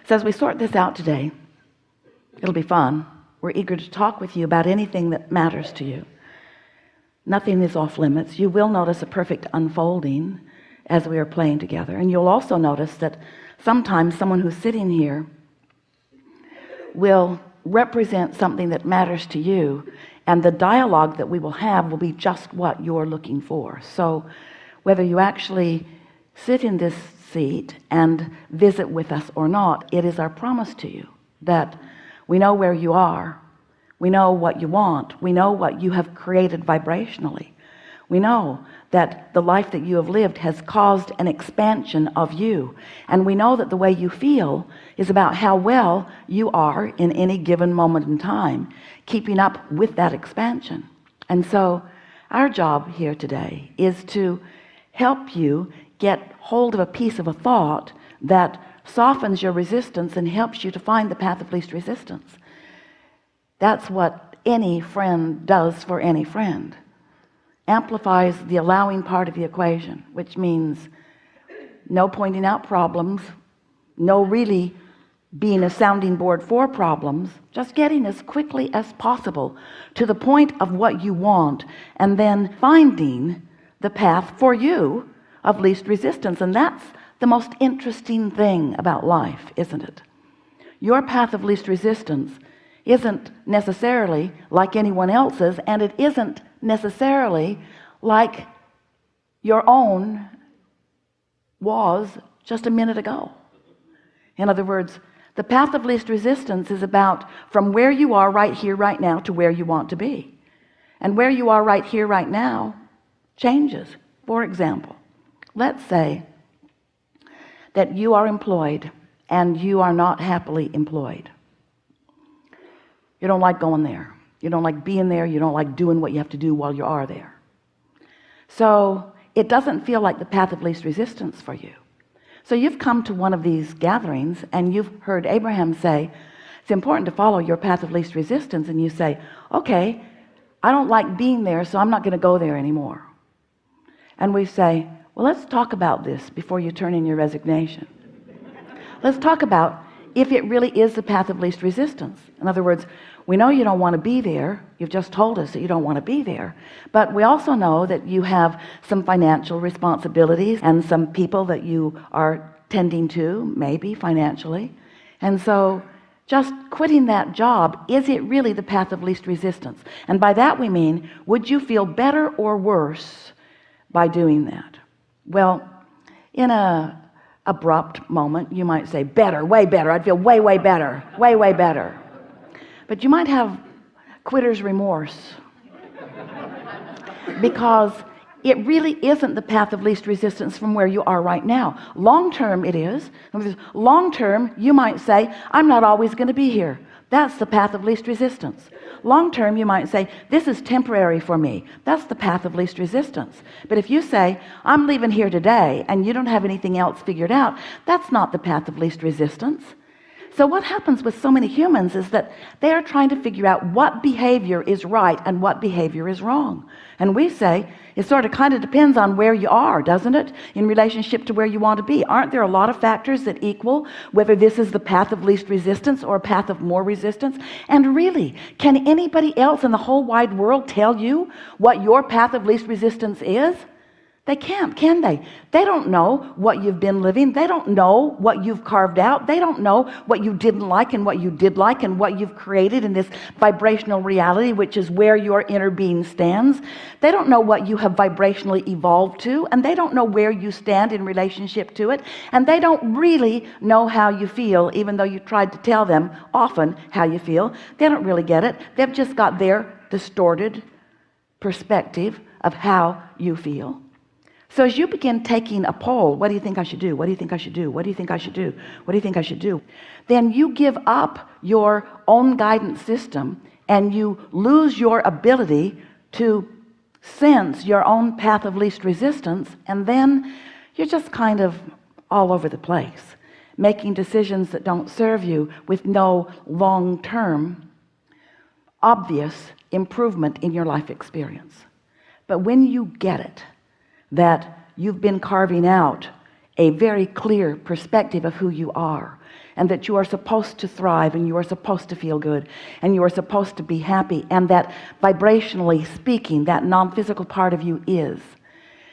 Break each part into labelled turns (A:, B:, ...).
A: So as we sort this out today, it'll be fun. We're eager to talk with you about anything that matters to you. Nothing is off limits. You will notice a perfect unfolding as we are playing together, and you'll also notice that sometimes someone who's sitting here will represent something that matters to you, and the dialogue that we will have will be just what you're looking for. So whether you actually sit in this seat and visit with us or not, it is our promise to you that we know where you are, we know what you want, we know what you have created vibrationally, we know that the life that you have lived has caused an expansion of you, and we know that the way you feel is about how well you are in any given moment in time keeping up with that expansion. And so our job here today is to help you get hold of a piece of a thought that softens your resistance and helps you to find the path of least resistance. That's what any friend does for any friend. Amplifies the allowing part of the equation, which means no pointing out problems, no really being a sounding board for problems, just getting as quickly as possible to the point of what you want, and then finding the path for you of least resistance. And that's the most interesting thing about life, isn't it? Your path of least resistance isn't necessarily like anyone else's, and it isn't necessarily like your own was just a minute ago. In other words, the path of least resistance is about from where you are right here right now to where you want to be, and where you are right here right now changes. For example, let's say that you are employed and you are not happily employed. You don't like going there, you don't like being there, you don't like doing what you have to do while you are there. So it doesn't feel like the path of least resistance for you. So you've come to one of these gatherings and you've heard Abraham say it's important to follow your path of least resistance, and you say, okay, I don't like being there, so I'm not going to go there anymore. And we say, well, let's talk about this before you turn in your resignation. Let's talk about if it really is the path of least resistance. In other words, we know you don't want to be there. You've just told us that you don't want to be there. But we also know that you have some financial responsibilities and some people that you are tending to, maybe financially. And so just quitting that job, is it really the path of least resistance? And by that we mean, would you feel better or worse by doing that? Well, in a abrupt moment, you might say better, way better. I'd feel way, way better, way, way better. But you might have quitter's remorse, because it really isn't the path of least resistance from where you are right now. Long term it is. Long term you might say, I'm not always going to be here. That's the path of least resistance. Long term you might say, this is temporary for me. That's the path of least resistance. But if you say, I'm leaving here today, and you don't have anything else figured out, that's not the path of least resistance. So what happens with so many humans is that they are trying to figure out what behavior is right and what behavior is wrong. And we say it sort of kind of depends on where you are, doesn't it, in relationship to where you want to be. Aren't there a lot of factors that equal whether this is the path of least resistance or a path of more resistance? And really, can anybody else in the whole wide world tell you what your path of least resistance is? They can't, can they? They don't know what you've been living. They don't know what you've carved out. They don't know what you didn't like and what you did like and what you've created in this vibrational reality, which is where your inner being stands. They don't know what you have vibrationally evolved to, and they don't know where you stand in relationship to it, and they don't really know how you feel, even though you tried to tell them often how you feel. They don't really get it. They've just got their distorted perspective of how you feel. So as you begin taking a poll, what do you think I should do? What do you think I should do? What do you think I should do? What do you think I should do? Then you give up your own guidance system and you lose your ability to sense your own path of least resistance, and then you're just kind of all over the place, making decisions that don't serve you with no long-term obvious improvement in your life experience. But when you get it, that you've been carving out a very clear perspective of who you are, and that you are supposed to thrive, and you are supposed to feel good, and you are supposed to be happy, and that vibrationally speaking, that non-physical part of you is,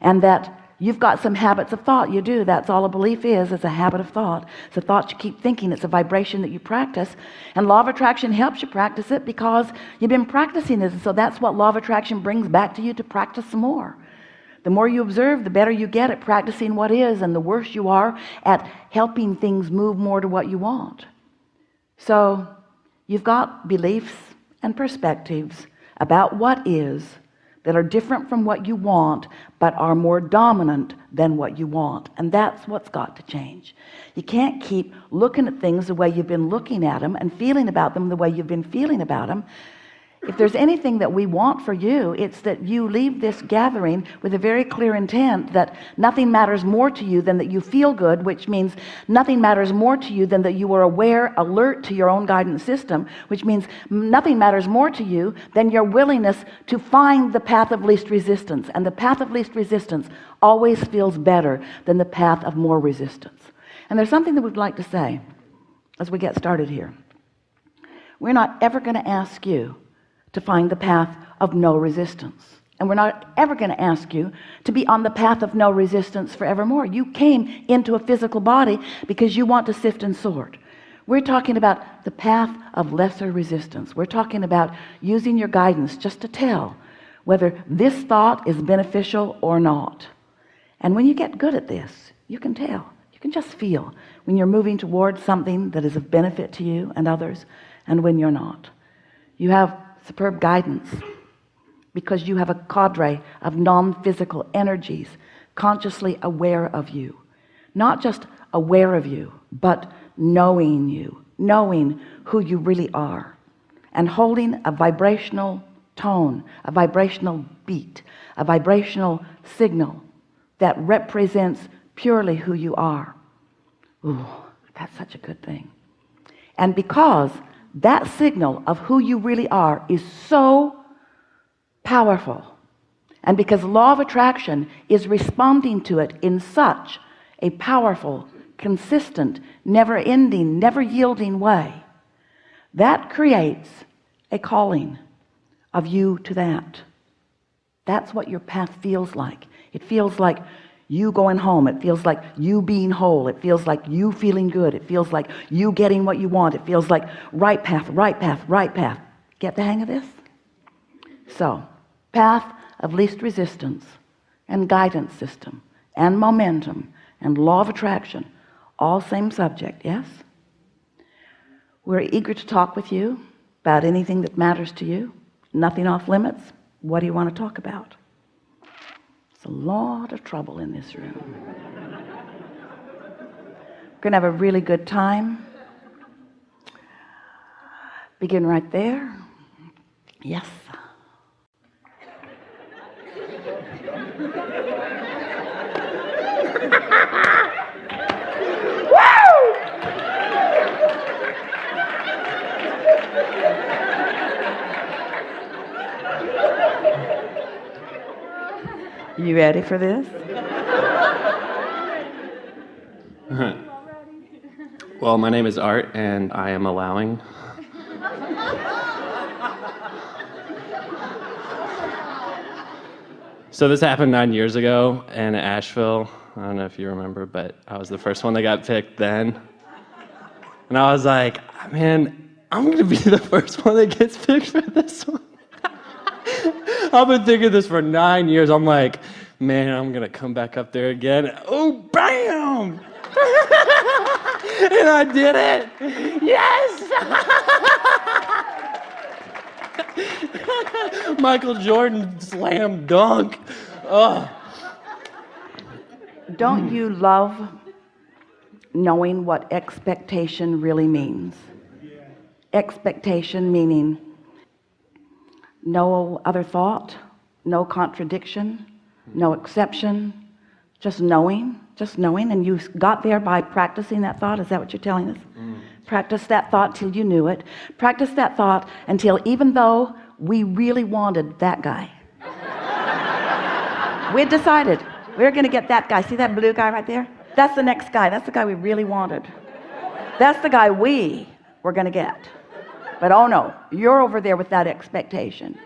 A: and that you've got some habits of thought. You do. That's all a belief is. It's a habit of thought. It's a thought you keep thinking. It's a vibration that you practice, and law of attraction helps you practice it because you've been practicing it. So that's what law of attraction brings back to you, to practice some more. The more you observe, the better you get at practicing what is, and the worse you are at helping things move more to what you want. So you've got beliefs and perspectives about what is that are different from what you want, but are more dominant than what you want. And that's what's got to change. You can't keep looking at things the way you've been looking at them, and feeling about them the way you've been feeling about them. If there's anything that we want for you, it's that you leave this gathering with a very clear intent that nothing matters more to you than that you feel good, which means nothing matters more to you than that you are aware, alert to your own guidance system, which means nothing matters more to you than your willingness to find the path of least resistance. And the path of least resistance always feels better than the path of more resistance. And there's something that we'd like to say as we get started here. We're not ever going to ask you to find the path of no resistance, and we're not ever going to ask you to be on the path of no resistance forevermore. You came into a physical body because you want to sift and sort. We're talking about the path of lesser resistance. We're talking about using your guidance just to tell whether this thought is beneficial or not. And when you get good at this, you can tell, you can just feel when you're moving towards something that is of benefit to you and others, and when you're not. You have superb guidance because you have a cadre of non-physical energies consciously aware of you, not just aware of you, but knowing you, knowing who you really are, and holding a vibrational tone, a vibrational beat, a vibrational signal that represents purely who you are. Ooh, that's such a good thing. And because that signal of who you really are is so powerful, and because law of attraction is responding to it in such a powerful, consistent, never-ending, never-yielding way, that creates a calling of you to that. That's what your path feels like. It feels like you going home. It feels like you being whole. It feels like you feeling good. It feels like you getting what you want. It feels like right path, right path, right path. Get the hang of this? So, path of least resistance, and guidance system, and momentum, and law of attraction, all same subject, yes? We're eager to talk with you about anything that matters to you. Nothing off limits. What do you want to talk about? There's a lot of trouble in this room. We're going to have a really good time. Begin right there. Yes. Woo! You ready for this?
B: Well, my name is Art, and I am allowing. So this happened 9 years ago in Asheville. I don't know if you remember, but I was the first one that got picked then. And I was like, man, I'm going to be the first one that gets picked for this one. I've been thinking this for 9 years. I'm like, man, I'm going to come back up there again. Oh, bam! And I did it. Yes! Michael Jordan slam dunk. Oh.
A: Don't you love knowing what expectation really means? Expectation meaning no other thought, no contradiction, no exception, just knowing, and you got there by practicing that thought. Is that what you're telling us? Practice that thought till you knew it. Practice that thought until, even though we really wanted that guy, we had decided we're going to get that guy. See that blue guy right there? That's the next guy. That's the guy we really wanted. That's the guy we were going to get. But oh no, you're over there with that expectation.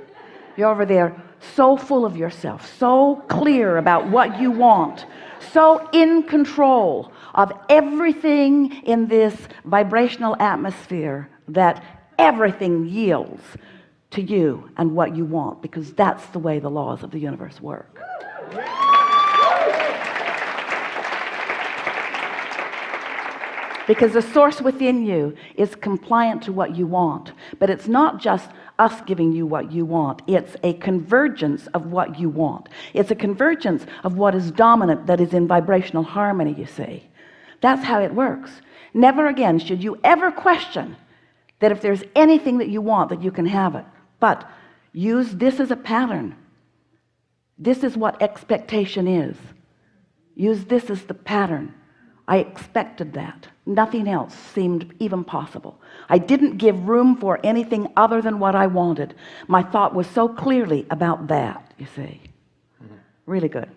A: You're over there so full of yourself, so clear about what you want, so in control of everything in this vibrational atmosphere that everything yields to you and what you want, because that's the way the laws of the universe work. Because the source within you is compliant to what you want. But it's not just us giving you what you want. It's a convergence of what you want. It's a convergence of what is dominant, that is in vibrational harmony, you see. That's how it works. Never again should you ever question that if there's anything that you want, that you can have it. But use this as a pattern. This is what expectation is. Use this as the pattern. I expected that. Nothing else seemed even possible. I didn't give room for anything other than what I wanted. My thought was so clearly about that, you see. Really good.